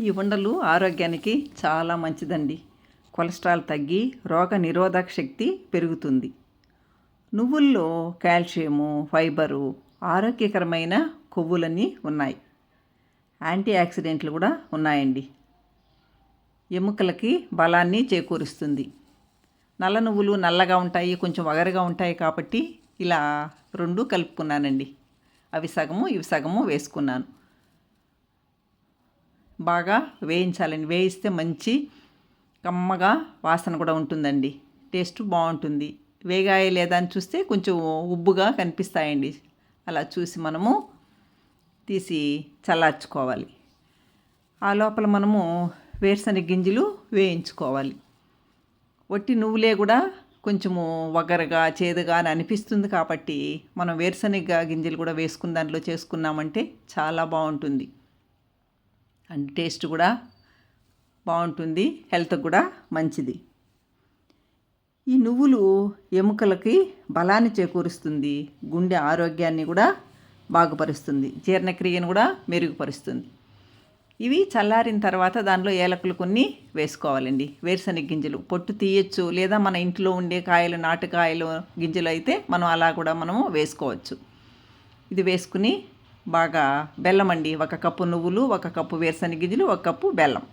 ఈ ఉండలు ఆరోగ్యానికి చాలా మంచిదండి. కొలెస్ట్రాల్ తగ్గి రోగ నిరోధక శక్తి పెరుగుతుంది. నువ్వుల్లో కాల్షియము, ఫైబరు, ఆరోగ్యకరమైన కొవ్వులన్నీ ఉన్నాయి. యాంటీ ఆక్సిడెంట్లు కూడా ఉన్నాయండి. ఎముకలకి బలాన్ని చేకూరుస్తుంది. నల్ల నువ్వులు నల్లగా ఉంటాయి, కొంచెం వగరుగా ఉంటాయి కాబట్టి ఇలా రెండు కలుపుకున్నానండి. అవి సగము ఇవి సగము వేసుకున్నాను. బాగా వేయించాలండి. వేయిస్తే మంచి కమ్మగా వాసన కూడా ఉంటుందండి. టేస్ట్ బాగుంటుంది. వేగాయ లేదా అని చూస్తే కొంచెం ఉబ్బుగా కనిపిస్తాయండి. అలా చూసి మనము తీసి చల్లార్చుకోవాలి. ఆ లోపల మనము వేరుశనగ గింజలు వేయించుకోవాలి. వట్టి నువ్వులే కూడా కొంచెము వగరగా చేదుగా అని అనిపిస్తుంది కాబట్టి మనం వేరుశనగ గింజలు కూడా వేసుకుని దాంట్లో చేసుకున్నామంటే చాలా బాగుంటుంది. అండ్ టేస్ట్ కూడా బాగుంటుంది, హెల్త్కి కూడా మంచిది. ఈ నువ్వులు ఎముకలకి బలాన్ని చేకూరుస్తుంది, గుండె ఆరోగ్యాన్ని కూడా బాగుపరుస్తుంది, జీర్ణక్రియను కూడా మెరుగుపరుస్తుంది. ఇవి చల్లారిన తర్వాత దానిలో ఏలకులు కొన్ని వేసుకోవాలండి. వేరుశనగ గింజలు పొట్టు తీయచ్చు, లేదా మన ఇంట్లో ఉండే కాయలు నాటుకాయలు గింజలు అయితే మనం అలా కూడా మనము వేసుకోవచ్చు. ఇది వేసుకుని బాగా బెల్లం అండి, 1 కప్పు నువ్వులు, 1 కప్పు వేరుశనగ గింజలు, 1 కప్పు బెల్లం